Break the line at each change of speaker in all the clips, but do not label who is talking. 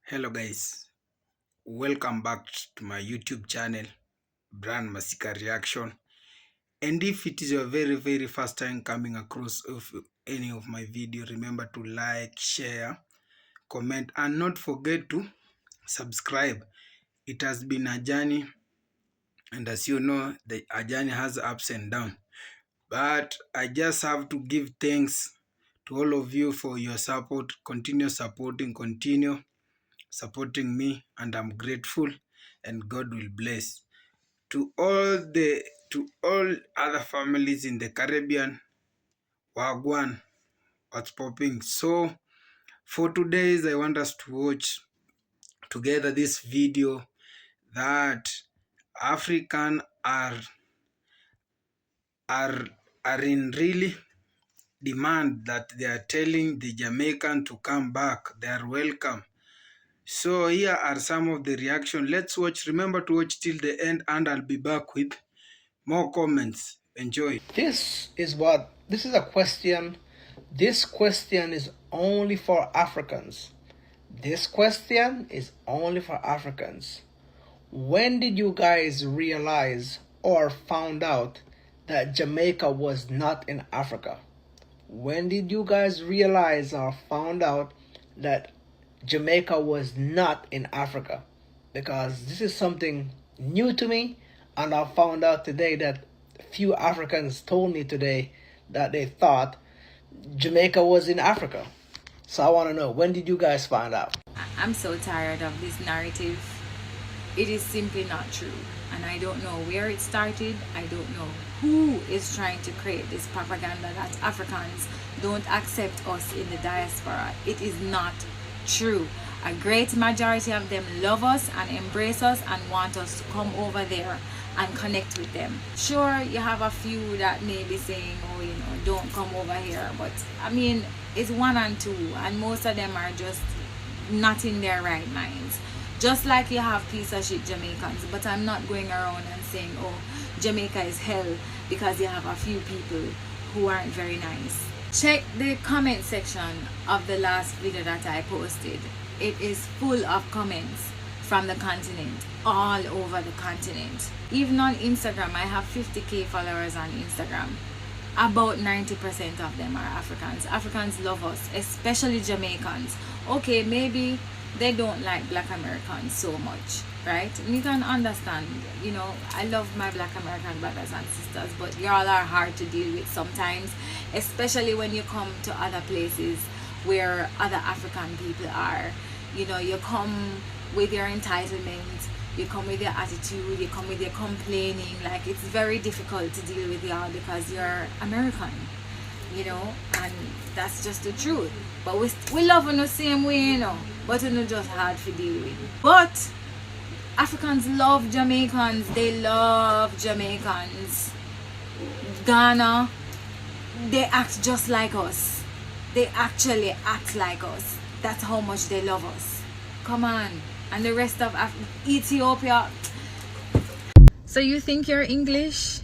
Hello guys, welcome back to my YouTube channel, Brand Masika Reaction. And if it is your very first time coming across of any of my video, remember to like, share, comment, and not forget to subscribe. It has been a journey, and as you know, a journey has ups and downs. But I just have to give thanks to all of you for your support. Continue supporting me, and I'm grateful, and God will bless. To all other families in the Caribbean, Wagwan, what's popping? So for today's, I want us to watch together this video that African are are in really demand, that they are telling the Jamaican to come back. They are welcome. So here are some of the reaction. Let's watch. Remember to watch till the end, and I'll be back with more comments. Enjoy.
This is a question. This question is only for Africans. This question is only for Africans. When did you guys realize or found out that Jamaica was not in Africa? When did you guys realize or found out that Jamaica was not in Africa? Because this is something new to me, and I found out today that few Africans told me today that they thought Jamaica was in Africa. So I want to know, when did you guys find out?
I'm so tired of this narrative. It is simply not true. And I don't know where it started. I don't know who is trying to create this propaganda that Africans don't accept us in the diaspora. It is not true. A great majority of them love us and embrace us and want us to come over there and connect with them. Sure, you have a few that may be saying, oh, don't come over here. But I mean, it's one and two, and most of them are just not in their right minds. Just like you have piece of shit Jamaicans, but I'm not going around and saying, oh, Jamaica is hell because you have a few people who aren't very nice. Check the comment section of the last video that I posted. It is full of comments from the continent, all over the continent. Even on Instagram, I have 50k followers on Instagram. About 90% of them are Africans. Africans love us, especially Jamaicans. Okay, maybe they don't like Black Americans so much, right? You can understand, I love my Black American brothers and sisters, but y'all are hard to deal with sometimes, especially when you come to other places where other African people are. You come with your entitlement, you come with your attitude, you come with your complaining. Like, it's very difficult to deal with y'all because you're American, and that's just the truth. But we love in the same way, but it's just hard to deal with. But Africans love Jamaicans. They love Jamaicans. Ghana, they act just like us. They actually act like us. That's how much they love us. Come on. And the rest of Ethiopia. So you think you're English?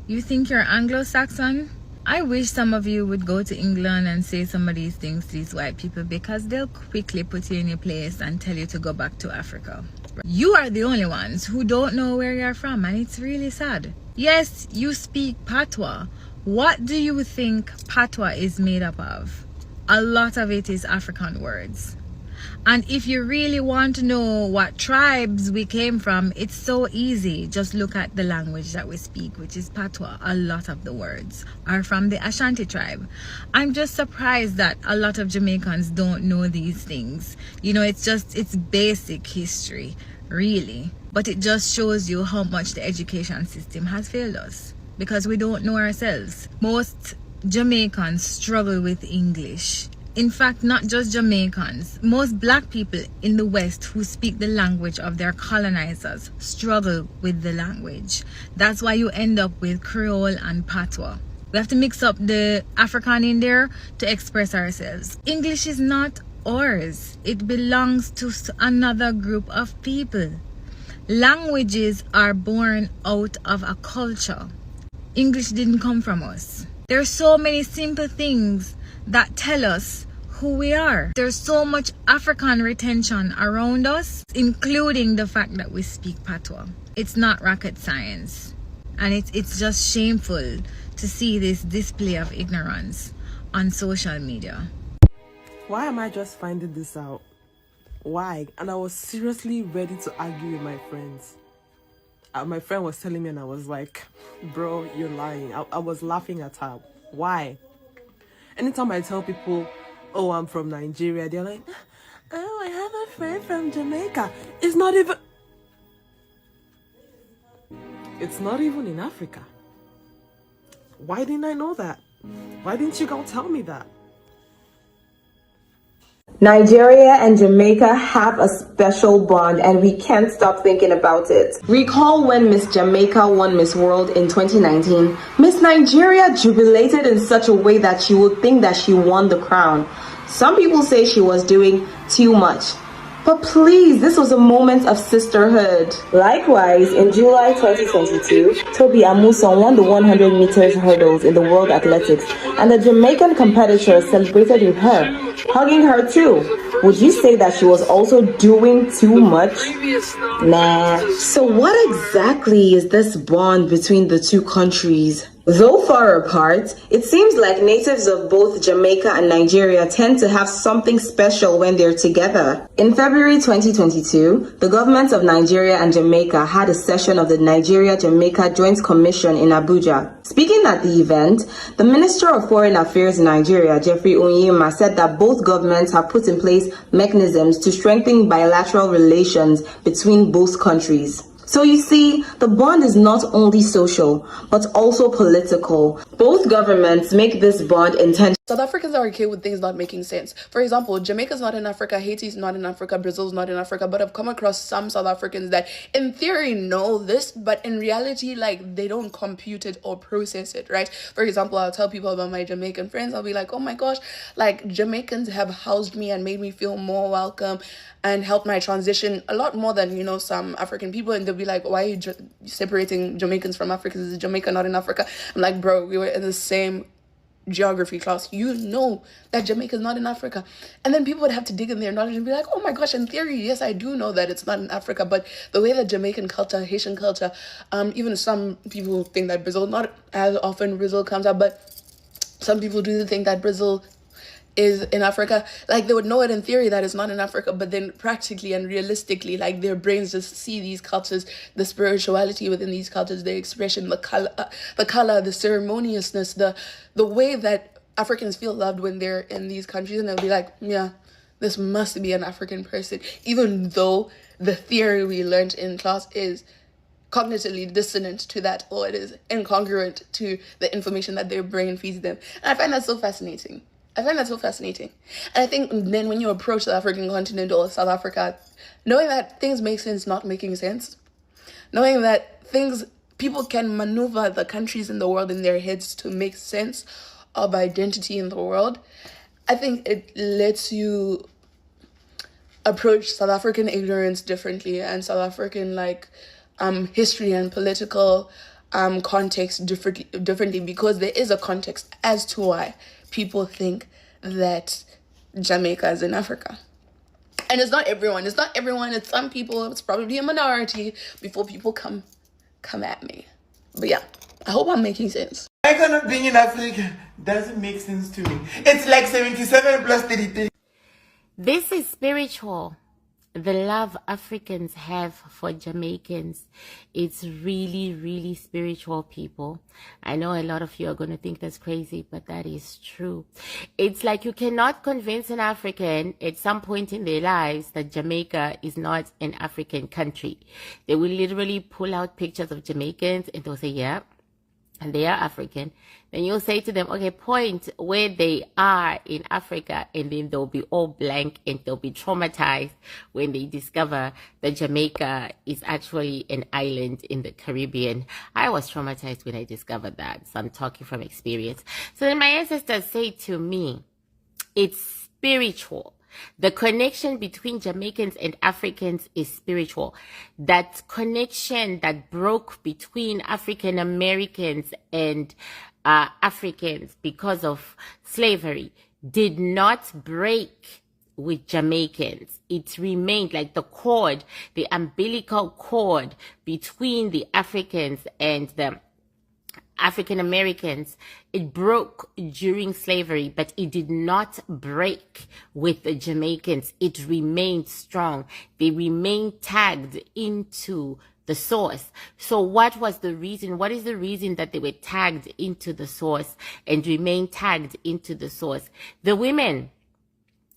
You think you're Anglo-Saxon? I wish some of you would go to England and say some of these things to these white people, because they'll quickly put you in your place and tell you to go back to Africa. You are the only ones who don't know where you're from, and it's really sad. Yes, you speak Patois. What do you think Patois is made up of? A lot of it is African words. And if you really want to know what tribes we came from, it's so easy. Just look at the language that we speak, which is Patois. A lot of the words are from the Ashanti tribe. I'm just surprised that a lot of Jamaicans don't know these things. It's basic history, really. But it just shows you how much the education system has failed us, because we don't know ourselves. Most Jamaicans struggle with English. In fact, not just Jamaicans. Most black people in the West who speak the language of their colonizers struggle with the language. That's why you end up with Creole and Patois. We have to mix up the African in there to express ourselves. English is not ours. It belongs to another group of people. Languages are born out of a culture. English didn't come from us. There are so many simple things that tell us who we are. There's so much African retention around us, including the fact that we speak patois. It's not rocket science. And it's just shameful to see this display of ignorance on social media.
Why am I just finding this out? Why? And I was seriously ready to argue with my friends. My friend was telling me and I was like, bro, you're lying. I was laughing at her. Why? Anytime I tell people, oh, I'm from Nigeria, they're like, oh, I have a friend from Jamaica. It's not even in Africa. Why didn't I know that? Why didn't you go tell me that?
Nigeria and Jamaica have a special bond and we can't stop thinking about it. Recall when Miss Jamaica won Miss World in 2019. Miss Nigeria jubilated in such a way that you would think that she won the crown. Some people say she was doing too much. But please, this was a moment of sisterhood. Likewise, in July 2022, Toby Amuson won the 100 meters hurdles in the World Athletics, and the Jamaican competitor celebrated with her, hugging her too. Would you say that she was also doing too much? Nah. So what exactly is this bond between the two countries? Though far apart, it seems like natives of both Jamaica and Nigeria tend to have something special when they're together. In February 2022, the governments of Nigeria and Jamaica had a session of the Nigeria-Jamaica Joint Commission in Abuja. Speaking at the event, the Minister of Foreign Affairs in Nigeria, Jeffrey Onyema, said that both governments have put in place mechanisms to strengthen bilateral relations between both countries. So you see, the bond is not only social, but also political. Both governments make this bond intentional.
South Africans are okay with things not making sense. For example, Jamaica's not in Africa, Haiti's not in Africa, Brazil's not in Africa, but I've come across some South Africans that in theory know this, but in reality, like, they don't compute it or process it, right? For example, I'll tell people about my Jamaican friends, I'll be like, oh my gosh, like, Jamaicans have housed me and made me feel more welcome and helped my transition a lot more than, you know, some African people. And they'll be like, why are you separating Jamaicans from Africans? Is Jamaica not in Africa? I'm like, bro, we were in the same geography class. You know that Jamaica is not in Africa. And then people would have to dig in their knowledge and be like, oh my gosh, in theory, yes, I do know that it's not in Africa. But the way that Jamaican culture, Haitian culture, even some people think that Brazil, not as often Brazil comes up, but some people do think that Brazil is in Africa. Like, they would know it in theory that it's not in Africa, but then practically and realistically, like, their brains just see these cultures, the spirituality within these cultures, their expression, the color, the ceremoniousness, the way that Africans feel loved when they're in these countries, and they'll be like, yeah, this must be an African person, even though the theory we learned in class is cognitively dissonant to that, or it is incongruent to the information that their brain feeds them. And I find that so fascinating. And I think then when you approach the African continent or South Africa, knowing that things make sense not making sense, knowing that people can maneuver the countries in the world in their heads to make sense of identity in the world, I think it lets you approach South African ignorance differently, and South African history and political context differently, because there is a context as to why people think that Jamaica is in Africa. And it's not everyone, it's some people, it's probably a minority before people come at me. But yeah, I hope I'm making sense.
Jamaica not being in Africa doesn't make sense to me. It's like 77 plus 33.
This is spiritual. The love Africans have for Jamaicans, it's really, really spiritual, people. I know a lot of you are going to think that's crazy, but that is true. It's like you cannot convince an African at some point in their lives that Jamaica is not an African country. They will literally pull out pictures of Jamaicans and they'll say, yeah, and they are African. Then you'll say to them, okay, point where they are in Africa, and then they'll be all blank and they'll be traumatized when they discover that Jamaica is actually an island in the Caribbean. I was traumatized when I discovered that, so I'm talking from experience. So then my ancestors say to me, it's spiritual. The connection between Jamaicans and Africans is spiritual. That connection that broke between African Americans and Africans because of slavery did not break with Jamaicans. It remained like the cord, the umbilical cord between the Africans and the African Americans. It broke during slavery, but it did not break with the Jamaicans. It remained strong. They remained tagged into the source. So what was the reason? What is the reason that they were tagged into the source and remained tagged into the source? The women,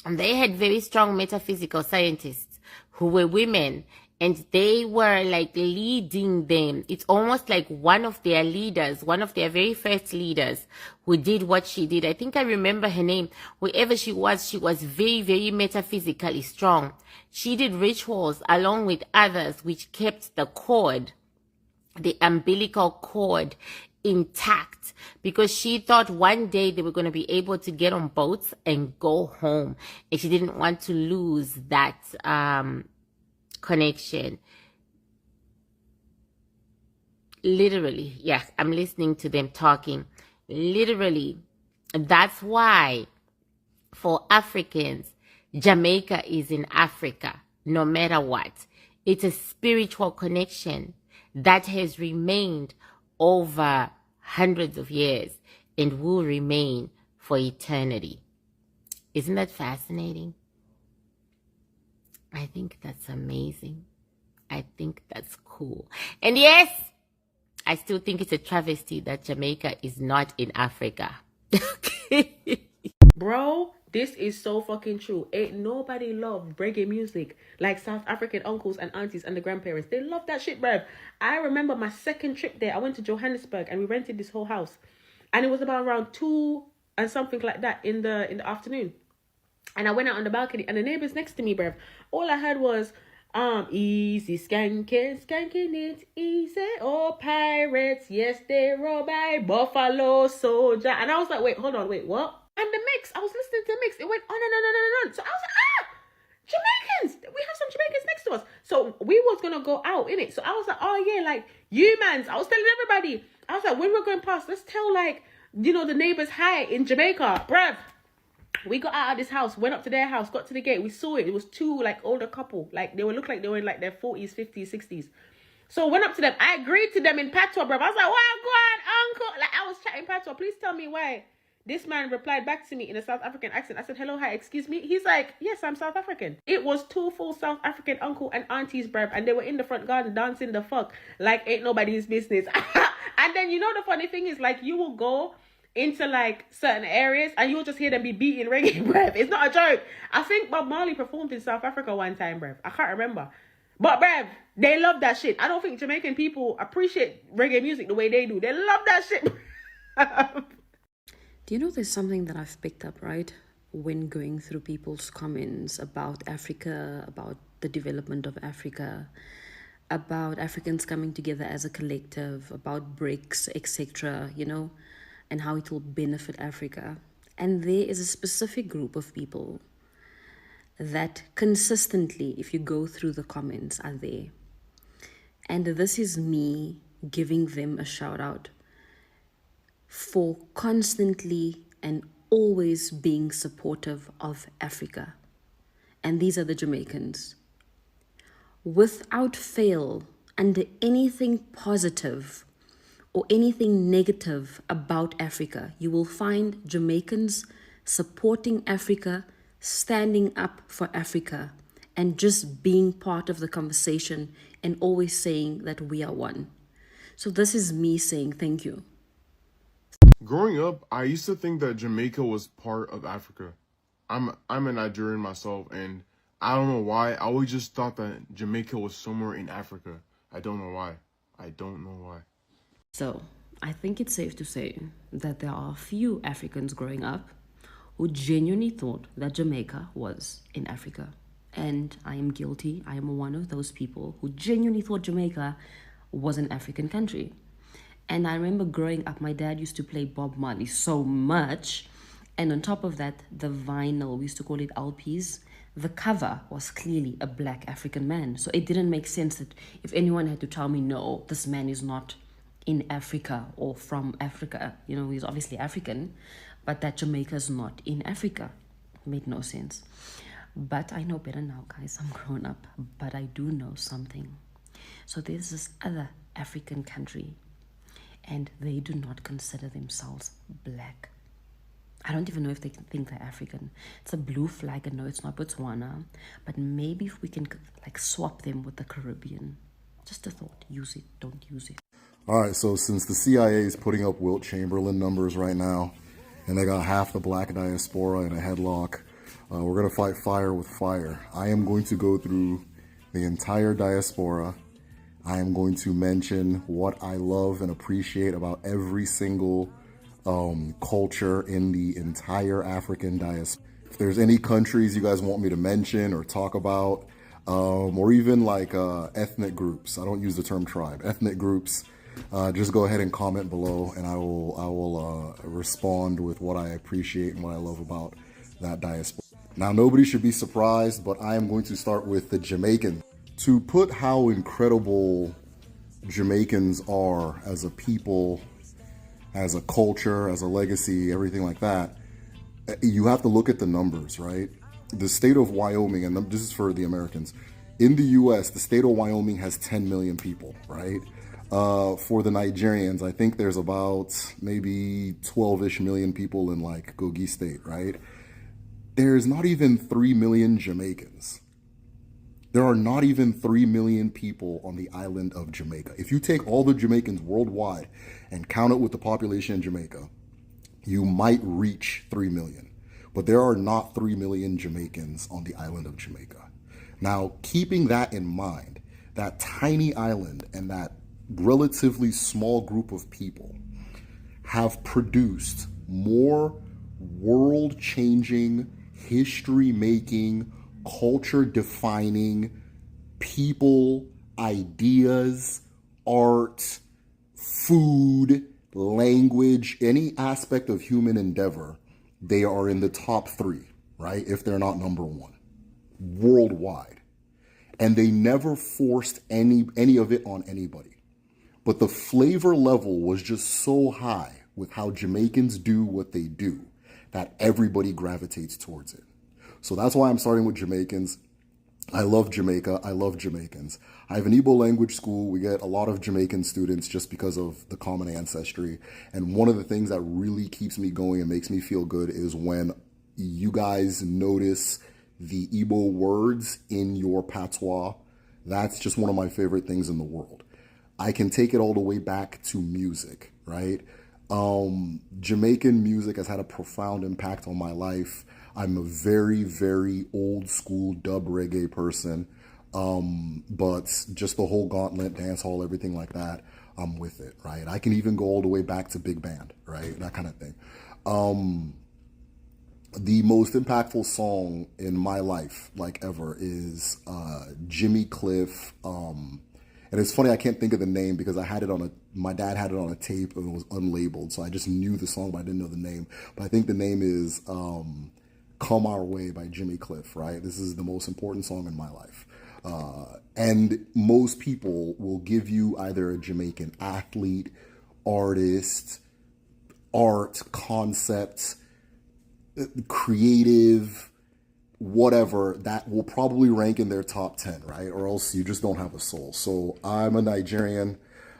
they had very strong metaphysical scientists who were women, and they were like leading them. It's almost like one of their leaders, one of their very first leaders who did what she did. I think I remember her name. Whoever she was very, very metaphysically strong. She did rituals along with others which kept the cord, the umbilical cord, intact, because she thought one day they were going to be able to get on boats and go home, and she didn't want to lose that connection. Literally, yeah, I'm listening to them talking. Literally, that's why for Africans, Jamaica is in Africa, no matter what. It's a spiritual connection that has remained over hundreds of years and will remain for eternity. Isn't that fascinating? I think that's amazing. I think that's cool. And yes, I still think it's a travesty that Jamaica is not in Africa.
Bro, this is so fucking true. Ain't nobody love reggae music like South African uncles and aunties and the grandparents. They love that shit, bruv. I remember my second trip there. I went to Johannesburg and we rented this whole house. And it was about around 2 and something like that in the afternoon. And I went out on the balcony and the neighbors next to me, bruv, all I heard was, easy skanking it easy. Oh, pirates, yes, they rob by Buffalo Soldier. And I was like, wait, hold on, wait, what? And the mix, I was listening to the mix. It went on and on and on and on. So I was like, Jamaicans. We have some Jamaicans next to us. So we was going to go out, innit? So I was like, oh, yeah, like, you mans. I was telling everybody. I was like, when we're going past, let's tell, like, the neighbors hi in Jamaica. Bruv. We got out of this house, went up to their house, got to the gate. We saw it. It was two, like, older couple. Like, looked like they were in, like, their 40s, 50s, 60s. So went up to them. I agreed to them in patois, bruv. I was like, wow, go on, uncle. Like, I was chatting patois. Please tell me why. This man replied back to me in a South African accent. I said, hello, hi, excuse me. He's like, yes, I'm South African. It was 2 full South African uncle and aunties, bruv. And they were in the front garden dancing the fuck like ain't nobody's business. And then, the funny thing is, like, you will go into, like, certain areas and you'll just hear them be beating reggae, bruv. It's not a joke. I think Bob Marley performed in South Africa one time, bruv. I can't remember. But, bruv, they love that shit. I don't think Jamaican people appreciate reggae music the way they do. They love that shit.
Do you know there's something that I've picked up, right? When going through people's comments about Africa, about the development of Africa, about Africans coming together as a collective, about BRICS, etc., and how it will benefit Africa. And there is a specific group of people that consistently, if you go through the comments, are there. And this is me giving them a shout out for constantly and always being supportive of Africa. And these are the Jamaicans. Without fail, under anything positive or anything negative about Africa, you will find Jamaicans supporting Africa, standing up for Africa, and just being part of the conversation and always saying that we are one. So this is me saying thank you.
Growing up, I used to think that Jamaica was part of Africa. I'm a Nigerian myself, and I don't know why. I always just thought that Jamaica was somewhere in Africa. I don't know why.
So, I think it's safe to say that there are a few Africans growing up who genuinely thought that Jamaica was in Africa. And I am guilty. I am one of those people who genuinely thought Jamaica was an African country. And I remember growing up, my dad used to play Bob Marley so much. And on top of that, the vinyl, we used to call it LPs, the cover was clearly a black African man. So it didn't make sense that if anyone had to tell me, no, this man is not in Africa or from Africa, he's obviously African. but that Jamaica is not in Africa. Made no sense. But I know better now, guys. I'm grown up, but I do know something. So there's this other African country, and they do not consider themselves black. I don't even know if they think they're African. It's a blue flag. I know it's not Botswana, but maybe if we can like swap them with the Caribbean. Just a thought. Use it, don't use it.
All right, so since the CIA is putting up Wilt Chamberlain numbers right now, and they got half the black diaspora in a headlock, we're going to fight fire with fire. I am going to go through the entire diaspora. I am going to mention what I love and appreciate about every single culture in the entire African diaspora. If there's any countries you guys want me to mention or talk about, or even like ethnic groups, I don't use the term tribe, ethnic groups, just go ahead and comment below, and I will respond with what I appreciate and what I love about that diaspora. Now, nobody should be surprised, but I am going to start with the Jamaicans. To put how incredible Jamaicans are as a people, as a culture, as a legacy, everything like that, you have to look at the numbers, right? The state of Wyoming, and this is for the Americans, in the US, the state of Wyoming has 10 million people, right? For the Nigerians, I think there's about maybe 12-ish million people in like Kogi State, right? There's not even 3 million Jamaicans. There are not even 3 million people on the island of Jamaica. If you take all the Jamaicans worldwide and count it with the population in Jamaica, you might reach 3 million. But there are not 3 million Jamaicans on the island of Jamaica. Now, keeping that in mind, that tiny island and that relatively small group of people have produced more world-changing, history-making, culture-defining people, ideas, art, food, language, any aspect of human endeavor. They are in the top 3, right? If they're not number 1, worldwide. And they never forced any of it on anybody. But the flavor level was just so high with how Jamaicans do what they do that everybody gravitates towards it. So that's why I'm starting with Jamaicans. I love Jamaica. I love Jamaicans. I have an Igbo language school. We get a lot of Jamaican students just because of the common ancestry. And one of the things that really keeps me going and makes me feel good is when you guys notice the Igbo words in your patois. That's just one of my favorite things in the world. I can take it all the way back to music, right? Jamaican music has had a profound impact on my life. I'm a very, very old school dub reggae person, but just the whole gauntlet, dance hall, everything like that, I'm with it, right? I can even go all the way back to big band, right? That kind of thing. The most impactful song in my life, like ever, is Jimmy Cliff. And it's funny, I can't think of the name because my dad had it on a tape and it was unlabeled. So I just knew the song, but I didn't know the name. But I think the name is Come Our Way by Jimmy Cliff, right? This is the most important song in my life. And most people will give you either a Jamaican athlete, artist, art, concept, creative, whatever, that will probably rank in their top 10, right? Or else you just don't have a soul. So I'm a Nigerian.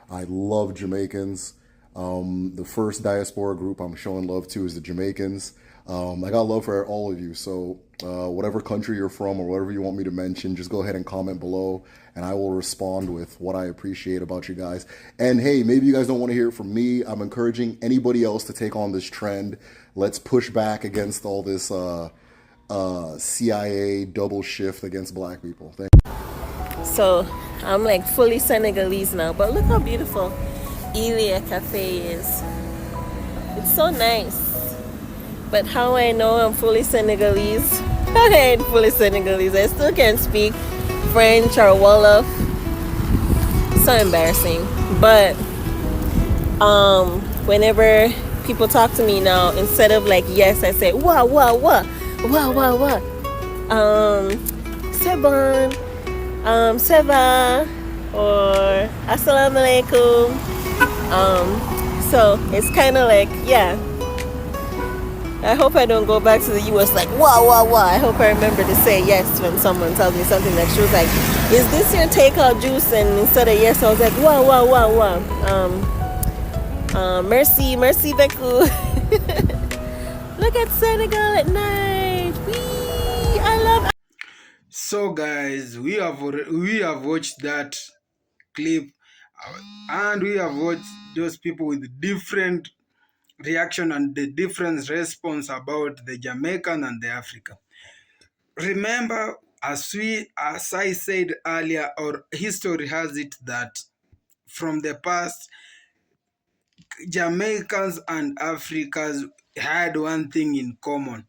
I love Jamaicans. The first diaspora group I'm showing love to is the Jamaicans. I got love for all of you. So whatever country you're from or whatever you want me to mention, just go ahead and comment below and I will respond with what I appreciate about you guys. And hey, maybe you guys don't want to hear it from me. I'm encouraging anybody else to take on this trend. Let's push back against all this CIA double shift against black people. Thank you.
So I'm like fully Senegalese now, but look how beautiful Ilia Cafe is. It's so nice. But how I know I'm fully Senegalese? I ain't fully Senegalese. I still can't speak French or Wolof. So embarrassing. But whenever people talk to me now, instead of like yes, I say wa. C'est bon, ça va, or assalamu alaikum. So it's kind of like, yeah, I hope I don't go back to the US like, wow, wow, wow. I hope I remember to say yes when someone tells me something that she was like, is this your takeout juice? And instead of yes, I was like, wow, wow, wow, wow. Merci, merci beaucoup. Look at Senegal at night. Wee! I love.
So guys, we have watched that clip, and we have watched those people with different reaction and the different response about the Jamaican and the African. Remember, as I said earlier, or history has it that from the past, Jamaicans and Africans had one thing in common.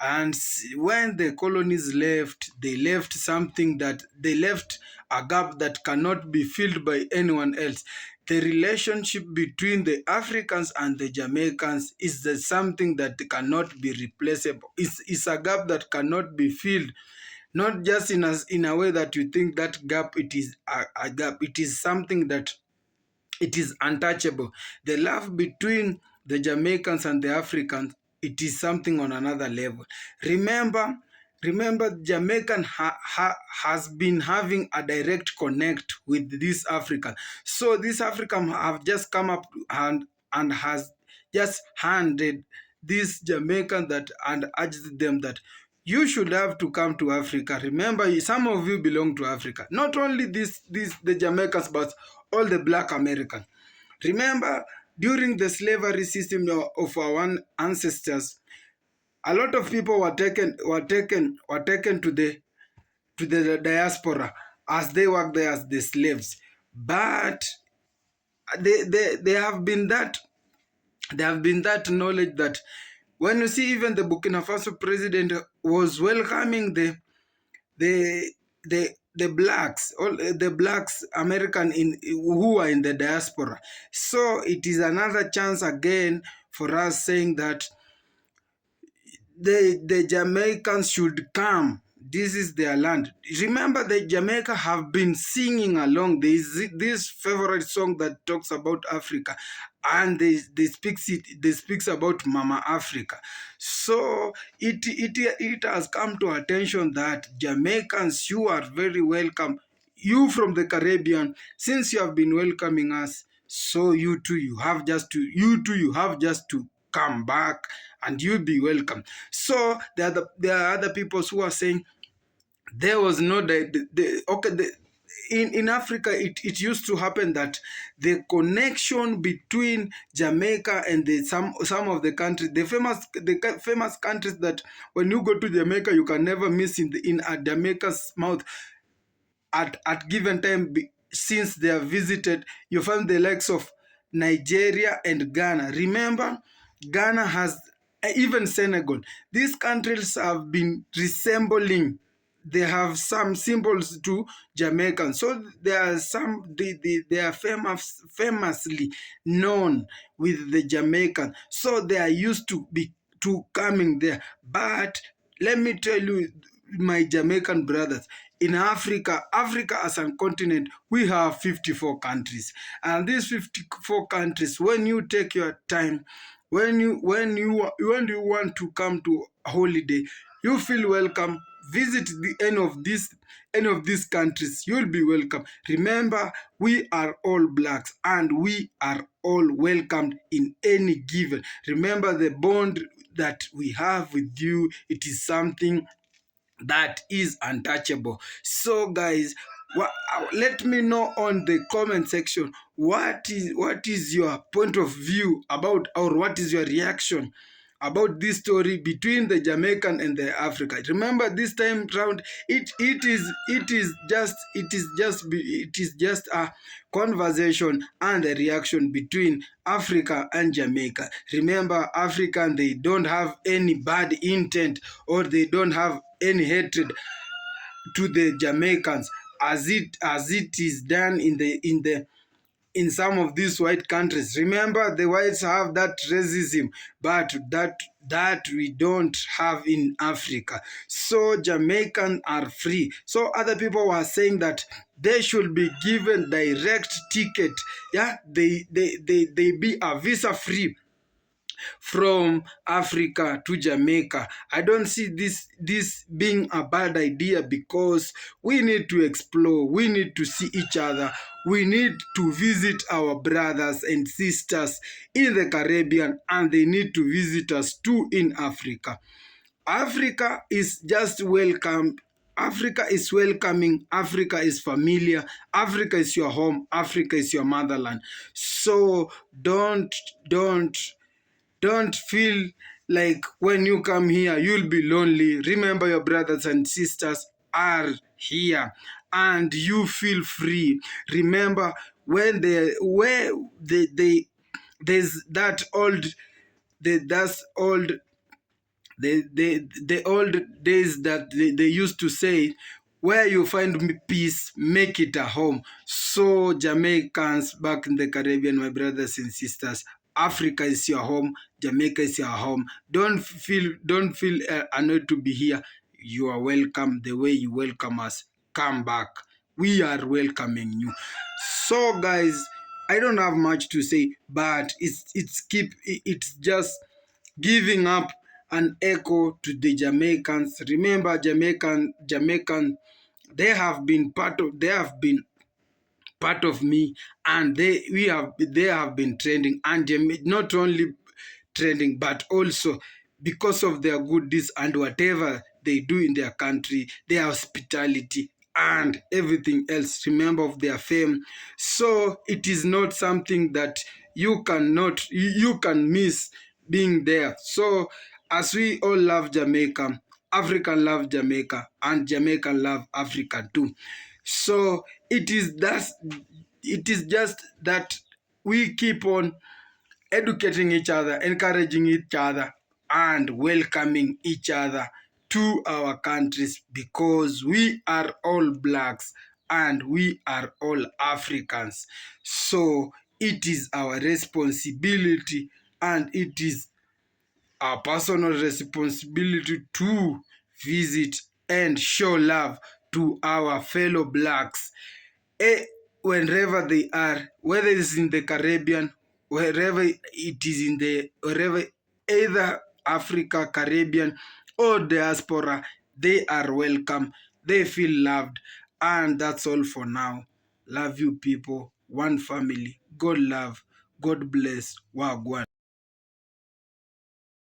And when the colonies left, they left something that they left a gap that cannot be filled by anyone else. The relationship between the Africans and the Jamaicans is something that cannot be replaceable. It's a gap that cannot be filled, not just in a way that you think that gap it is a gap. It is something that it is untouchable. The love between the Jamaicans and the Africans, it is something on another level. Remember, Jamaican has been having a direct connect with this African. So this African have just come up and has just handed this Jamaican that and urged them that you should have to come to Africa. Remember, some of you belong to Africa. Not only the Jamaicans, but all the black Americans. Remember, during the slavery system of our ancestors, a lot of people were taken to the diaspora as they worked there as the slaves. But they have been that there have been that knowledge that when you see even the Burkina Faso president was welcoming the blacks, all the blacks American who are in the diaspora. So it is another chance again for us saying that the Jamaicans should come. This is their land. Remember, the Jamaica have been singing along. There is this favorite song that talks about Africa, and they speaks about Mama Africa. So it has come to attention that Jamaicans, you are very welcome. You from the Caribbean, since you have been welcoming us, so you too you have just to come back and you'll be welcome. So there are other people who are saying there was no in Africa it used to happen that the connection between Jamaica and some of the countries, the famous countries that when you go to Jamaica you can never miss in a Jamaica's mouth at given time, since they have visited, you find the likes of Nigeria and Ghana. Remember, Ghana has even Senegal. These countries have been resembling. They have some symbols to Jamaican. So there are they are famously known with the Jamaican. So they are used to coming there. But let me tell you, my Jamaican brothers, in Africa as a continent, we have 54 countries. And these 54 countries, when you take your time, when you want to come to a holiday, you feel welcome. Visit any of these countries. You'll be welcome. Remember, we are all blacks and we are all welcomed in any given. Remember the bond that we have with you. It is something that is untouchable. So guys, let me know on the comment section what is your point of view about, or what is your reaction about this story between the Jamaican and the Africa. Remember, this time round it is just a conversation and a reaction between Africa and Jamaica. Remember, African, they don't have any bad intent, or they don't have any hatred to the Jamaicans as it is done in some of these white countries. Remember, the whites have that racism, but that we don't have in Africa. So Jamaicans are free. So other people were saying that they should be given direct ticket. Yeah, they be a visa free from Africa to Jamaica. I don't see this being a bad idea, because we need to explore, we need to see each other, we need to visit our brothers and sisters in the Caribbean, and they need to visit us too in Africa. Africa is just welcome. Africa is welcoming. Africa is familiar. Africa is your home. Africa is your motherland. So don't don't feel like when you come here you'll be lonely. Remember, your brothers and sisters are here, and you feel free. Remember, when there's that old that's old the old days that they used to say, where you find peace, make it a home. So Jamaicans back in the Caribbean, my brothers and sisters, Africa is your home, Jamaica is your home. Don't feel annoyed to be here. You are welcome the way you welcome us. Come back, we are welcoming you. So guys, I don't have much to say, but it's just giving up an echo to the Jamaicans. Remember, Jamaican, they have been part of me, and they have been trending, and not only trending, but also because of their good deeds and whatever they do in their country, their hospitality and everything else. Remember of their fame. So it is not something that you can miss being there. So as we all love Jamaica, African love Jamaica, and Jamaican love Africa too. So it is just that we keep on educating each other, encouraging each other, and welcoming each other to our countries, because we are all blacks and we are all Africans. So it is our responsibility, and it is our personal responsibility to visit and show love to our fellow blacks, eh, wherever they are, whether it's in the Caribbean, wherever, either Africa, Caribbean, or diaspora, they are welcome. They feel loved. And that's all for now. Love you people. One family. God love. God bless. Wagwan.